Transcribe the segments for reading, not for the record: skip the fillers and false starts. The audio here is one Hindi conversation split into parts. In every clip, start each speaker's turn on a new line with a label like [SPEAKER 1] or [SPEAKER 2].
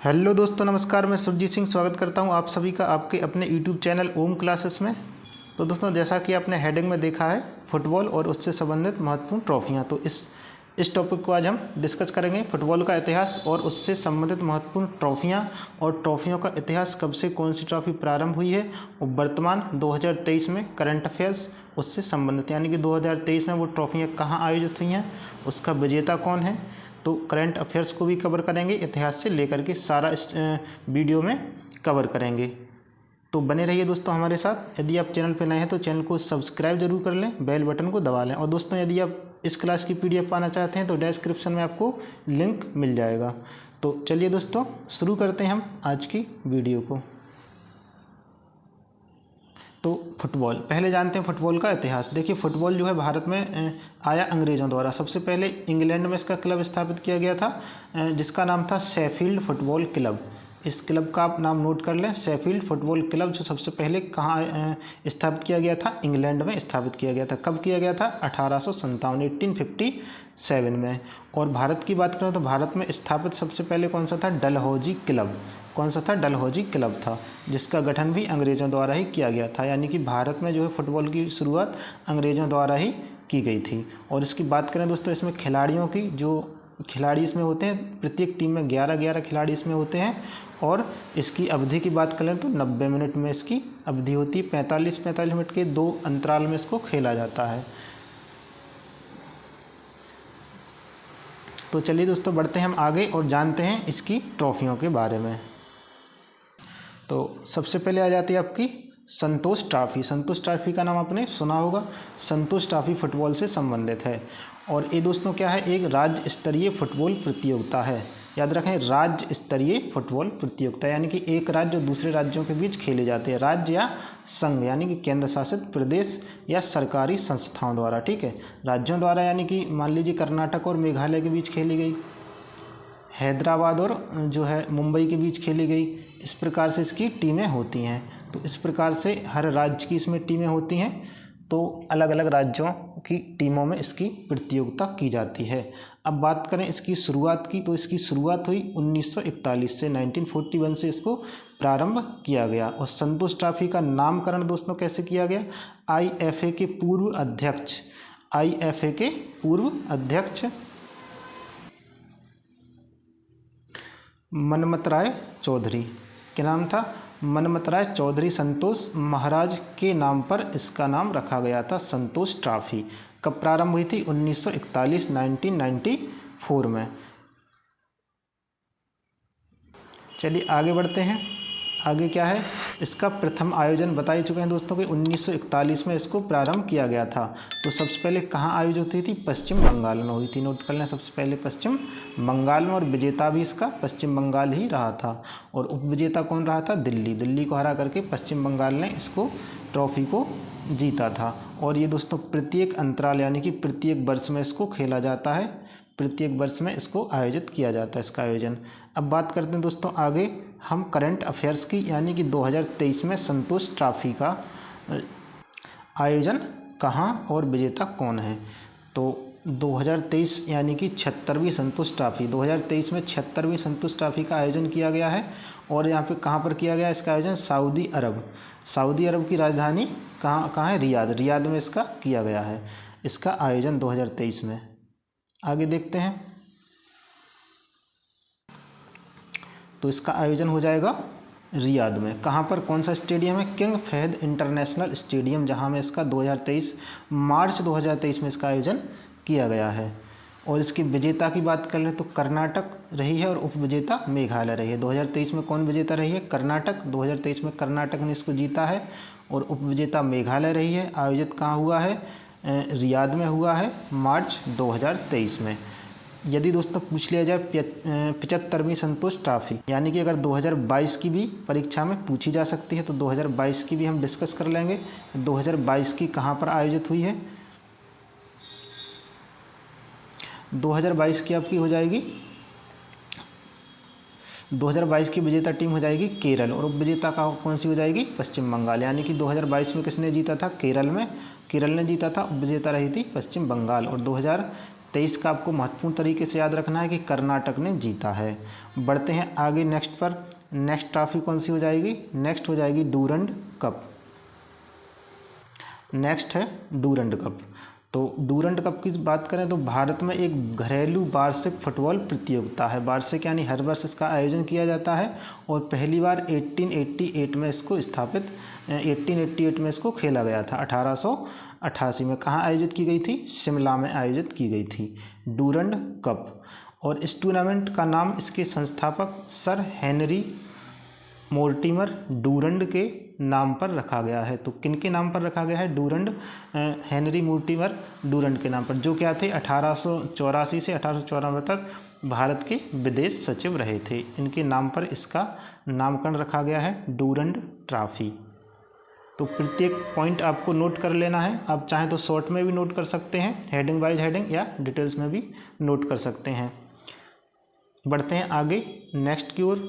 [SPEAKER 1] हेलो दोस्तों, नमस्कार। मैं सुरजीत सिंह स्वागत करता हूं आप सभी का आपके अपने यूट्यूब चैनल ओम क्लासेस में। तो दोस्तों, जैसा कि आपने हेडिंग में देखा है, फुटबॉल और उससे संबंधित महत्वपूर्ण ट्रॉफियां। तो इस टॉपिक को आज हम डिस्कस करेंगे, फुटबॉल का इतिहास और उससे संबंधित महत्वपूर्ण ट्रॉफियां और ट्रॉफियों का इतिहास, कब से कौन सी ट्रॉफी प्रारंभ हुई है और वर्तमान 2023 में करंट अफेयर्स उससे संबंधित, यानी कि 2023 में वो ट्रॉफियाँ कहाँ आयोजित हुई हैं, उसका विजेता कौन है। तो करंट अफेयर्स को भी कवर करेंगे, इतिहास से लेकर के सारा इस वीडियो में कवर करेंगे। तो बने रहिए दोस्तों हमारे साथ। यदि आप चैनल पर नए हैं तो चैनल को सब्सक्राइब जरूर कर लें, बेल बटन को दबा लें। और दोस्तों, यदि आप इस क्लास की PDF पाना चाहते हैं तो डिस्क्रिप्शन में आपको लिंक मिल जाएगा। तो चलिए दोस्तों, शुरू करते हैं हम आज की वीडियो को। तो फुटबॉल, पहले जानते हैं फुटबॉल का इतिहास। देखिए, फुटबॉल जो है भारत में आया अंग्रेज़ों द्वारा। सबसे पहले इंग्लैंड में इसका क्लब स्थापित किया गया था, जिसका नाम था शेफील्ड फुटबॉल क्लब। इस क्लब का आप नाम नोट कर लें, शेफील्ड फुटबॉल क्लब, जो सबसे पहले कहाँ स्थापित किया गया था, इंग्लैंड में स्थापित किया गया था। कब किया गया था? 1857 में। और भारत की बात करें तो भारत में स्थापित सबसे पहले कौन सा था? डलहौजी क्लब। कौन सा था? डलहौजी क्लब था, जिसका गठन भी अंग्रेज़ों द्वारा ही किया गया था। यानी कि भारत में जो है फुटबॉल की शुरुआत अंग्रेज़ों द्वारा ही की गई थी। और इसकी बात करें दोस्तों, इसमें खिलाड़ियों की, जो खिलाड़ी इसमें होते हैं, प्रत्येक टीम में 11-11 खिलाड़ी इसमें होते हैं। और इसकी अवधि की बात करें तो 90 मिनट में इसकी अवधि होती है। 45-45 मिनट के 2 अंतराल में इसको खेला जाता है। तो चलिए दोस्तों, बढ़ते हैं हम आगे और जानते हैं इसकी ट्रॉफियों के बारे में। तो सबसे पहले आ जाती है आपकी संतोष ट्रॉफी। संतोष ट्रॉफी का नाम आपने सुना होगा। संतोष ट्रॉफी फुटबॉल से संबंधित है। और ये दोस्तों क्या है? एक राज्य स्तरीय फुटबॉल प्रतियोगिता है। याद रखें, राज्य स्तरीय फुटबॉल प्रतियोगिता, यानी कि एक राज्य और दूसरे राज्यों के बीच खेले जाते हैं। राज्य या संघ, यानी कि केंद्र शासित प्रदेश या सरकारी संस्थाओं द्वारा। ठीक है, राज्यों द्वारा, यानी कि मान लीजिए कर्नाटक और मेघालय के बीच खेली गई, हैदराबाद और जो है मुंबई के बीच खेली गई। इस प्रकार से इसकी टीमें होती हैं। तो इस प्रकार से हर राज्य की इसमें टीमें होती हैं। तो अलग अलग राज्यों की टीमों में इसकी प्रतियोगिता की जाती है। अब बात करें इसकी शुरुआत की, तो इसकी शुरुआत हुई 1941 से। 1941 से इसको प्रारंभ किया गया। और संतोष ट्रॉफी का नामकरण दोस्तों कैसे किया गया? IFA के पूर्व अध्यक्ष, IFA के पूर्व अध्यक्ष मनमत राय चौधरी, क्या नाम था? मनमत राय चौधरी संतोष महाराज के नाम पर इसका नाम रखा गया था, संतोष ट्रॉफी। कब प्रारंभ हुई थी? 1941, 1994 में। चलिए आगे बढ़ते हैं। आगे क्या है? इसका प्रथम आयोजन बता ही चुके हैं दोस्तों कि 1941 में इसको प्रारंभ किया गया था। तो सबसे पहले कहाँ आयोजित हुई थी? पश्चिम बंगाल में हुई थी। नोट कर लें, सबसे पहले पश्चिम बंगाल में। और विजेता भी इसका पश्चिम बंगाल ही रहा था। और उपविजेता कौन रहा था? दिल्ली। दिल्ली को हरा करके पश्चिम बंगाल ने इसको ट्रॉफी को जीता था। और ये दोस्तों प्रत्येक अंतराल, यानी कि प्रत्येक वर्ष में इसको खेला जाता है। प्रत्येक वर्ष में इसको आयोजित किया जाता है, इसका आयोजन। अब बात करते हैं दोस्तों आगे हम करंट अफेयर्स की, यानी कि 2023 में संतोष ट्रॉफी का आयोजन कहाँ और विजेता कौन है। तो 2023 यानी कि 76वीं संतोष ट्रॉफी, 2023 में 76वीं संतोष ट्रॉफी का आयोजन किया गया है। और यहाँ पे कहाँ पर किया गया इसका आयोजन? सऊदी अरब। सऊदी अरब की राजधानी कहाँ है? रियाद। रियाद में इसका किया गया है, इसका आयोजन 2023 में। आगे देखते हैं। तो इसका आयोजन हो जाएगा रियाद में। कहाँ पर? कौन सा स्टेडियम है? किंग फहद इंटरनेशनल स्टेडियम, जहाँ में इसका 2023 मार्च 2023 में इसका आयोजन किया गया है। और इसकी विजेता की बात कर लें तो कर्नाटक रही है और उपविजेता मेघालय रही है। 2023 में कौन विजेता रही है? कर्नाटक। 2023 में कर्नाटक ने इसको जीता है। और उपविजेता मेघालय रही है। आयोजित कहाँ हुआ है? रियाद में हुआ है, मार्च 2023 में। यदि दोस्तों पूछ लिया जाए 75वीं संतोष ट्रॉफी, यानी कि अगर 2022 की भी परीक्षा में पूछी जा सकती है तो 2022 की भी हम डिस्कस कर लेंगे। 2022 की कहाँ पर आयोजित हुई है? 2022 की आपकी हो जाएगी, 2022 की विजेता टीम हो जाएगी केरल। और उपविजेता का कौन सी हो जाएगी? पश्चिम बंगाल। यानी कि 2022 में किसने जीता था? केरल ने जीता था। उपविजेता रही थी पश्चिम बंगाल। और 2023 का आपको महत्वपूर्ण तरीके से याद रखना है कि कर्नाटक ने जीता है। बढ़ते हैं आगे नेक्स्ट पर। नेक्स्ट ट्रॉफी कौन सी हो जाएगी? नेक्स्ट हो जाएगी डूरंड कप। नेक्स्ट है डूरंड कप। तो डूरंड कप की बात करें तो भारत में एक घरेलू वार्षिक फुटबॉल प्रतियोगिता है। वार्षिक यानी हर वर्ष इसका आयोजन किया जाता है और पहली बार 1888 में इसको स्थापित 1888 में इसको खेला गया था। 1888 में कहाँ आयोजित की गई थी? शिमला में आयोजित की गई थी डूरंड कप। और इस टूर्नामेंट का नाम इसके संस्थापक सर हेनरी मोर्टिमर डूरंड के नाम पर रखा गया है। तो किन के नाम पर रखा गया है? डूरंड, हेनरी मोर्टिमर डूरंड के नाम पर, जो क्या थे 1884 से 1894 तक भारत के विदेश सचिव रहे थे। इनके नाम पर इसका नामकरण रखा गया है डूरंड ट्रॉफी। तो प्रत्येक पॉइंट आपको नोट कर लेना है। आप चाहें तो शॉर्ट में भी नोट कर सकते हैं, हेडिंग वाइज हेडिंग, या डिटेल्स में भी नोट कर सकते हैं। बढ़ते हैं आगे नेक्स्ट की ओर।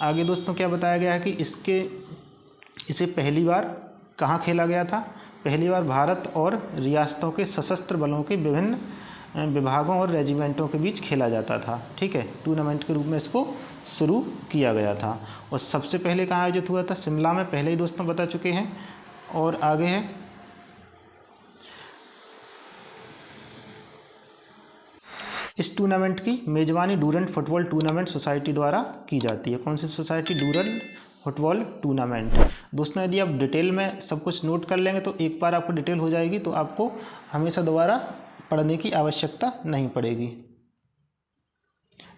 [SPEAKER 1] आगे दोस्तों क्या बताया गया है कि इसे पहली बार कहाँ खेला गया था? पहली बार भारत और रियासतों के सशस्त्र बलों के विभिन्न विभागों और रेजिमेंटों के बीच खेला जाता था। ठीक है, टूर्नामेंट के रूप में इसको शुरू किया गया था। और सबसे पहले कहाँ आयोजित हुआ था? शिमला में, पहले ही दोस्तों बता चुके हैं। और आगे है इस टूर्नामेंट की मेजबानी डूरंड फुटबॉल टूर्नामेंट सोसाइटी द्वारा की जाती है। कौन सी सोसाइटी? Durand football tournament. दोस्तों यदि आप डिटेल में सब कुछ नोट कर लेंगे तो एक बार आपको डिटेल हो जाएगी, तो आपको हमेशा दोबारा पढ़ने की आवश्यकता नहीं पड़ेगी।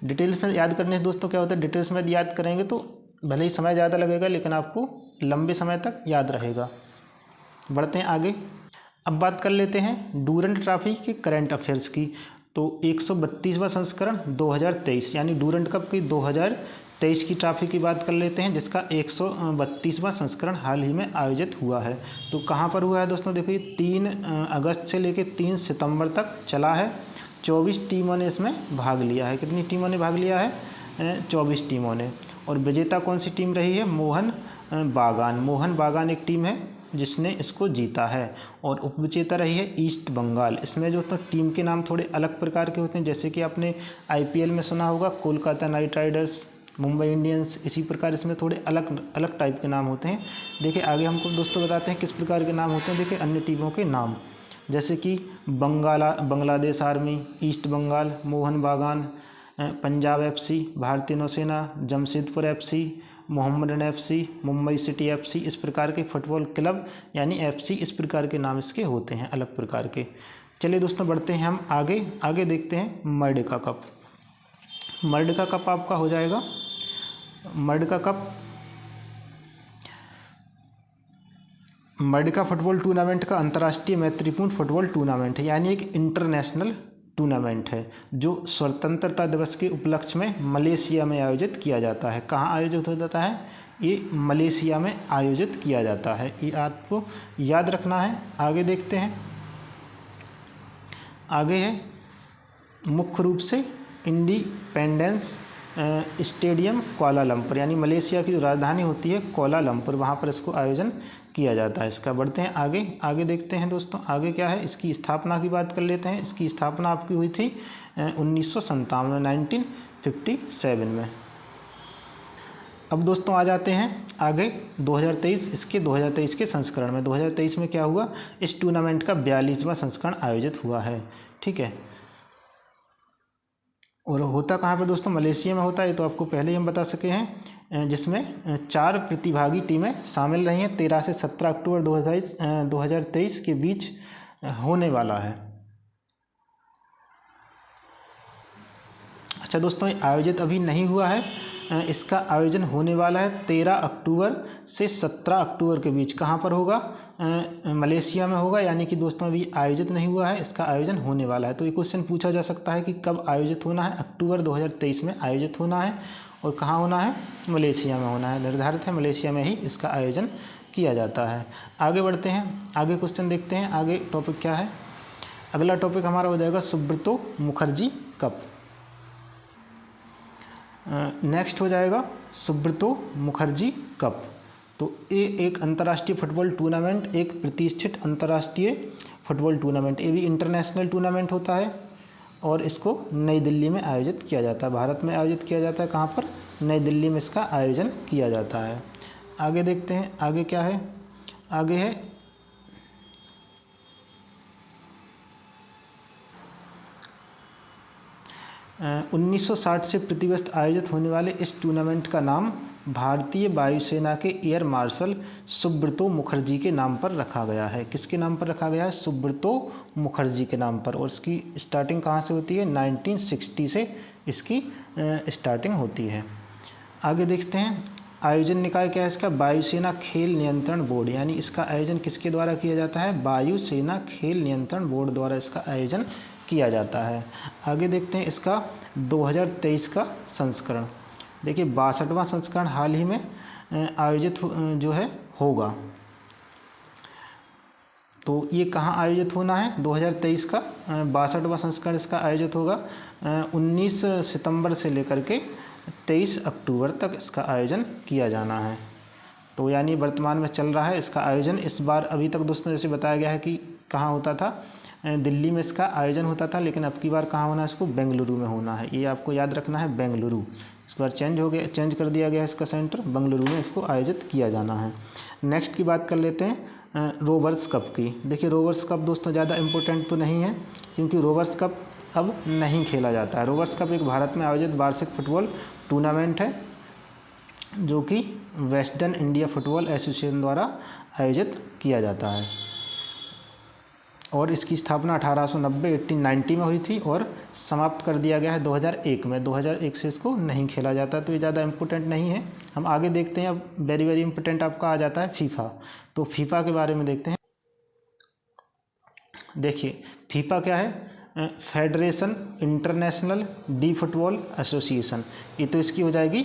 [SPEAKER 1] डिटेल्स में याद करने से दोस्तों क्या होता है, डिटेल्स में याद करेंगे तो भले ही समय ज़्यादा लगेगा लेकिन आपको लंबे समय तक याद रहेगा। बढ़ते हैं आगे। अब बात कर लेते हैं डूरंड ट्रॉफी के करंट अफेयर्स की। तो 132वां संस्करण 2023 यानी डूरंड कप की 2023 की ट्रॉफी की बात कर लेते हैं, जिसका 132वां संस्करण हाल ही में आयोजित हुआ है। तो कहाँ पर हुआ है दोस्तों? देखिए 3 अगस्त से लेकर 3 सितंबर तक चला है। 24 टीमों ने इसमें भाग लिया है। कितनी टीमों ने भाग लिया है? 24 टीमों ने। और विजेता कौन सी टीम रही है? मोहन बागान एक टीम है जिसने इसको जीता है। और उपविजेता रही है ईस्ट बंगाल। इसमें जो तो टीम के नाम थोड़े अलग प्रकार के होते हैं, जैसे कि आपने IPL में सुना होगा Kolkata night Riders, Mumbai Indians, इसी प्रकार इसमें थोड़े अलग अलग टाइप के नाम होते हैं। देखिए आगे हमको दोस्तों बताते हैं किस प्रकार के नाम होते हैं। देखिए अन्य टीमों के नाम, जैसे कि बांग्लादेश आर्मी, ईस्ट बंगाल, मोहन बागान, पंजाब FC, भारतीय नौसेना, Jamshedpur FC, Mohammedan FC, Mumbai city FC, इस प्रकार के फुटबॉल क्लब यानी FC, इस प्रकार के नाम इसके होते हैं अलग प्रकार के। चलिए दोस्तों बढ़ते हैं हम आगे देखते हैं मर्डिका कप। मर्डिका कप आपका हो जाएगा, मर्डिका फुटबॉल टूर्नामेंट का अंतर्राष्ट्रीय मैत्रीपूर्ण फुटबॉल टूर्नामेंट है, यानी एक इंटरनेशनल टूर्नामेंट है जो स्वतंत्रता दिवस के उपलक्ष्य में मलेशिया में आयोजित किया जाता है। कहाँ आयोजित हो जाता है? ये मलेशिया में आयोजित किया जाता है, ये आपको याद रखना है। आगे देखते हैं। आगे है मुख्य रूप से इंडिपेंडेंस स्टेडियम कोलालमपुर, यानी मलेशिया की जो राजधानी होती है कोलालमपुर, वहाँ पर इसको आयोजन किया जाता है इसका। बढ़ते हैं आगे देखते हैं दोस्तों। आगे क्या है? इसकी स्थापना की बात कर लेते हैं। इसकी स्थापना आपकी हुई थी 1957 में। अब दोस्तों आ जाते हैं आगे 2023, इसके 2023 के संस्करण में। 2023 में क्या हुआ? इस टूर्नामेंट का 42वां संस्करण आयोजित हुआ है। ठीक है, और होता कहाँ पर दोस्तों? मलेशिया में होता है, तो आपको पहले ही हम बता सके हैं, जिसमें 4 प्रतिभागी टीमें शामिल रही हैं। 13 से 17 अक्टूबर 2023 के बीच होने वाला है। अच्छा दोस्तों, ये आयोजित अभी नहीं हुआ है, इसका आयोजन होने वाला है 13 अक्टूबर से 17 अक्टूबर के बीच। कहाँ पर होगा? मलेशिया में होगा, यानी कि दोस्तों अभी आयोजित नहीं हुआ है, इसका आयोजन होने वाला है। तो ये क्वेश्चन पूछा जा सकता है कि कब आयोजित होना है? अक्टूबर 2023 में आयोजित होना है। और कहाँ होना है? मलेशिया में होना है, निर्धारित है मलेशिया में ही इसका आयोजन किया जाता है। आगे बढ़ते हैं, आगे क्वेश्चन देखते हैं। आगे टॉपिक क्या है? अगला टॉपिक हमारा हो जाएगा सुब्रतो मुखर्जी कप। नेक्स्ट हो जाएगा सुब्रतो मुखर्जी कप। तो ये एक अंतर्राष्ट्रीय फुटबॉल टूर्नामेंट, एक प्रतिष्ठित अंतर्राष्ट्रीय फुटबॉल टूर्नामेंट, ये भी इंटरनेशनल टूर्नामेंट होता है। और इसको नई दिल्ली में आयोजित किया जाता है। भारत में आयोजित किया जाता है, कहाँ पर? नई दिल्ली में इसका आयोजन किया जाता है। आगे देखते हैं, आगे क्या है? आगे है 1960 से प्रतिवर्ष आयोजित होने वाले इस टूर्नामेंट का नाम भारतीय वायुसेना के एयर मार्शल सुब्रतो मुखर्जी के नाम पर रखा गया है। किसके नाम पर रखा गया है? सुब्रतो मुखर्जी के नाम पर। और इसकी स्टार्टिंग कहाँ से होती है? 1960 से इसकी स्टार्टिंग होती है। आगे देखते हैं, आयोजन निकाय क्या है इसका? वायुसेना खेल नियंत्रण बोर्ड, यानी इसका आयोजन किसके द्वारा किया जाता है? वायुसेना खेल नियंत्रण बोर्ड द्वारा इसका आयोजन किया जाता है। आगे देखते हैं इसका 2023 का संस्करण। देखिए 62वां संस्करण हाल ही में आयोजित जो है होगा। तो ये कहाँ आयोजित होना है? 2023 का 62वां संस्करण इसका आयोजित होगा 19 सितंबर से लेकर के 23 अक्टूबर तक इसका आयोजन किया जाना है। तो यानी वर्तमान में चल रहा है इसका आयोजन। इस बार अभी तक दोस्तों जैसे बताया गया है कि कहाँ होता था, दिल्ली में इसका आयोजन होता था, लेकिन अब की बार कहाँ होना है? इसको बेंगलुरु में होना है। ये आपको याद रखना है, बेंगलुरु। इस बार चेंज कर दिया गया है इसका सेंटर, बेंगलुरु में इसको आयोजित किया जाना है। नेक्स्ट की बात कर लेते हैं रोवर्स कप की। देखिए रोवर्स कप दोस्तों ज़्यादा इम्पोर्टेंट तो नहीं है, क्योंकि रोवर्स कप अब नहीं खेला जाता है। रोवर्स कप एक भारत में आयोजित वार्षिक फुटबॉल टूर्नामेंट है, जो कि वेस्टर्न इंडिया फुटबॉल एसोसिएशन द्वारा आयोजित किया जाता है। और इसकी स्थापना 1890 में हुई थी और समाप्त कर दिया गया है 2001 में। 2001 से इसको नहीं खेला जाता, तो ये ज़्यादा इम्पोर्टेंट नहीं है। हम आगे देखते हैं। अब वेरी वेरी इंपॉर्टेंट आपका आ जाता है फीफा। तो फीफा के बारे में देखते हैं। देखिए फीफा क्या है? Federation international D football association. ये तो इसकी हो जाएगी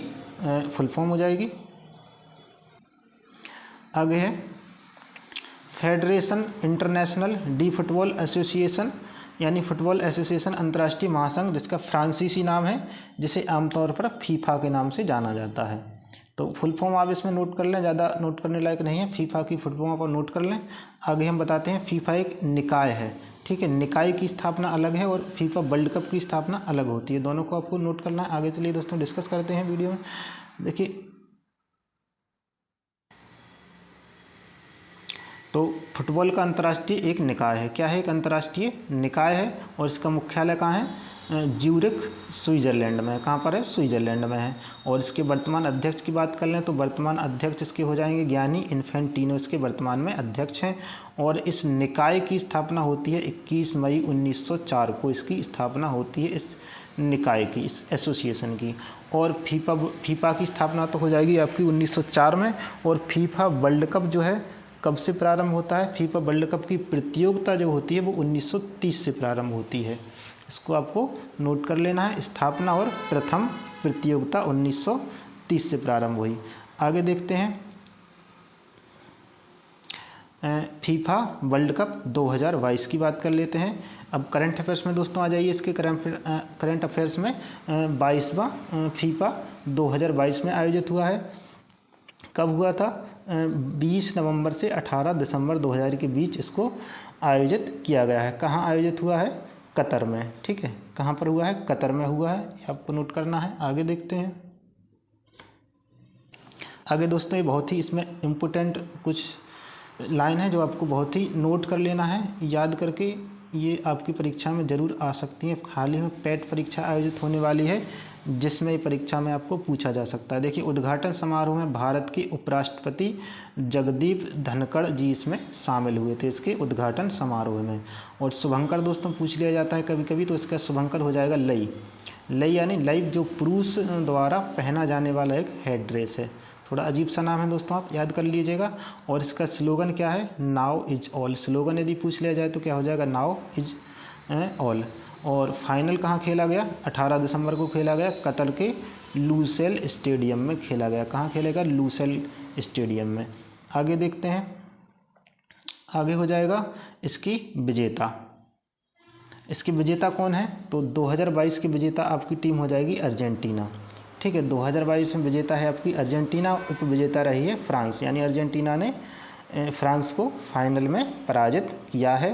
[SPEAKER 1] फुल फॉर्म हो जाएगी। आगे है federation international D football association, यानी फुटबॉल एसोसिएशन अंतर्राष्ट्रीय महासंघ, जिसका फ्रांसीसी नाम है, जिसे आमतौर पर फीफा के नाम से जाना जाता है। तो फुल फॉर्म आप इसमें नोट कर लें, ज़्यादा नोट करने लायक नहीं है। फीफा की फुल फॉर्म आप नोट कर लें। आगे हम बताते हैं फीफा एक निकाय है, ठीक है। निकाय की स्थापना अलग है और फीफा वर्ल्ड कप की स्थापना अलग होती है। दोनों को आपको नोट करना है। आगे चलिए दोस्तों डिस्कस करते हैं वीडियो में। देखिए तो फुटबॉल का अंतर्राष्ट्रीय एक निकाय है। क्या है? एक अंतर्राष्ट्रीय निकाय है। और इसका मुख्यालय कहाँ है? ज्यूरिख स्विट्ज़रलैंड में। कहाँ पर है? स्विट्ज़रलैंड में है। और इसके वर्तमान अध्यक्ष की बात कर लें तो वर्तमान अध्यक्ष इसके हो जाएंगे गियानी इन्फेंटिनो, इसके वर्तमान में अध्यक्ष हैं। और इस निकाय की स्थापना होती है 21 मई 1904 को इसकी स्थापना होती है, इस निकाय की, इस एसोसिएशन की। और फीफा की स्थापना तो हो जाएगी आपकी 1904 में। और फीफा वर्ल्ड कप जो है कब से प्रारंभ होता है? फीफा वर्ल्ड कप की प्रतियोगिता जो होती है वो 1930 से प्रारंभ होती है। इसको आपको नोट कर लेना है। स्थापना और प्रथम प्रतियोगिता 1930 से प्रारंभ हुई। आगे देखते हैं फीफा वर्ल्ड कप 2022 की बात कर लेते हैं। अब करंट अफेयर्स में दोस्तों आ जाइए। इसके करंट अफेयर्स में 22वां फीफा 2022 में आयोजित हुआ है। कब हुआ था? 20 नवंबर से 18 दिसंबर 2000 के बीच इसको आयोजित किया गया है। कहाँ आयोजित हुआ है? कतर में, ठीक है। कहाँ पर हुआ है? कतर में हुआ है। ये आपको नोट करना है। आगे देखते हैं। आगे दोस्तों ये बहुत ही इसमें इम्पोर्टेंट कुछ लाइन है जो आपको बहुत ही नोट कर लेना है, याद करके। ये आपकी परीक्षा में ज़रूर आ सकती है। हाल ही में पेट परीक्षा आयोजित होने वाली है, जिसमें परीक्षा में आपको पूछा जा सकता है। देखिए उद्घाटन समारोह में भारत के उपराष्ट्रपति जगदीप धनखड़ जी इसमें शामिल हुए थे, इसके उद्घाटन समारोह में। और शुभंकर दोस्तों पूछ लिया जाता है कभी कभी, तो इसका शुभंकर हो जाएगा लई। लई यानी लाइव, जो पुरुष द्वारा पहना जाने वाला एक हेड ड्रेस है। थोड़ा अजीब सा नाम है दोस्तों, आप याद कर लीजिएगा। और इसका स्लोगन क्या है? Now is all. स्लोगन यदि पूछ लिया जाए तो क्या हो जाएगा? Now is all. और फाइनल कहाँ खेला गया? 18 दिसंबर को खेला गया, कतर के लूसेल स्टेडियम में खेला गया। कहाँ खेलेगा? लूसेल स्टेडियम में। आगे देखते हैं। आगे हो जाएगा इसकी विजेता। इसकी विजेता कौन है? तो 2022 की विजेता आपकी टीम हो जाएगी अर्जेंटीना, ठीक है। 2022 में विजेता है आपकी अर्जेंटीना, उप विजेता रही है फ्रांस, यानी अर्जेंटीना ने फ्रांस को फाइनल में पराजित किया है।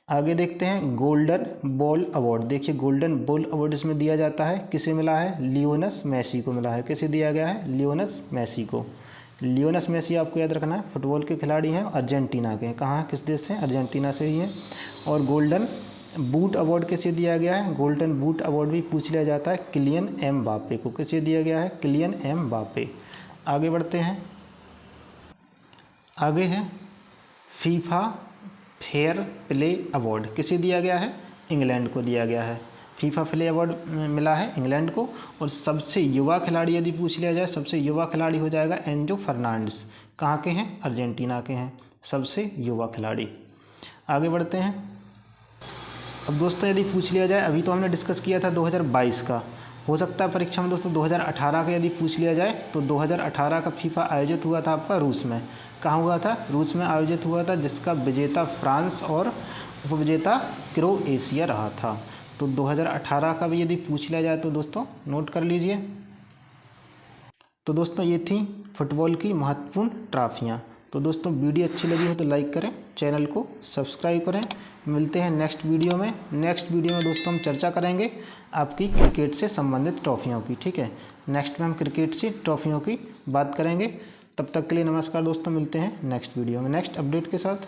[SPEAKER 1] आगे देखते हैं गोल्डन बॉल अवार्ड। देखिए गोल्डन बॉल अवार्ड इसमें दिया जाता है, किसे मिला है? लियोनेल मेसी को मिला है। किसे दिया गया है? लियोनेल मेसी को। लियोनेल मेसी आपको याद रखना है, फुटबॉल के खिलाड़ी हैं, अर्जेंटीना के हैं। कहाँ, किस देश से? अर्जेंटीना से ही हैं। और गोल्डन बूट अवार्ड किसे दिया गया है? गोल्डन बूट अवार्ड भी पूछ लिया जाता है किलियन एम्बापे को। किसे दिया गया है? Kylian Mbappe. आगे बढ़ते हैं, आगे है फीफा फेयर प्ले अवार्ड। किसे दिया गया है? इंग्लैंड को दिया गया है। फीफा प्ले अवार्ड मिला है इंग्लैंड को। और सबसे युवा खिलाड़ी यदि पूछ लिया जाए, सबसे युवा खिलाड़ी हो जाएगा एंजो फर्नांडिस। कहाँ के हैं? अर्जेंटीना के हैं सबसे युवा खिलाड़ी। आगे बढ़ते हैं। अब दोस्तों यदि पूछ लिया जाए, अभी तो हमने डिस्कस किया था 2022 का, हो सकता है परीक्षा में दोस्तों 2018 का यदि पूछ लिया जाए तो 2018 का फीफा आयोजित हुआ था आपका रूस में। कहाँ हुआ था? रूस में आयोजित हुआ था, जिसका विजेता फ्रांस और उपविजेता क्रोएशिया रहा था। तो 2018 का भी यदि पूछ लिया जाए तो दोस्तों नोट कर लीजिए। तो दोस्तों ये थी फुटबॉल की महत्वपूर्ण ट्रॉफियाँ। तो दोस्तों वीडियो अच्छी लगी हो तो लाइक करें, चैनल को सब्सक्राइब करें। मिलते हैं नेक्स्ट वीडियो में। नेक्स्ट वीडियो में दोस्तों हम चर्चा करेंगे आपकी क्रिकेट से संबंधित ट्रॉफियों की। ठीक है, नेक्स्ट में हम क्रिकेट से ट्रॉफियों की बात करेंगे। तब तक के लिए नमस्कार दोस्तों, मिलते हैं नेक्स्ट वीडियो में नेक्स्ट अपडेट के साथ।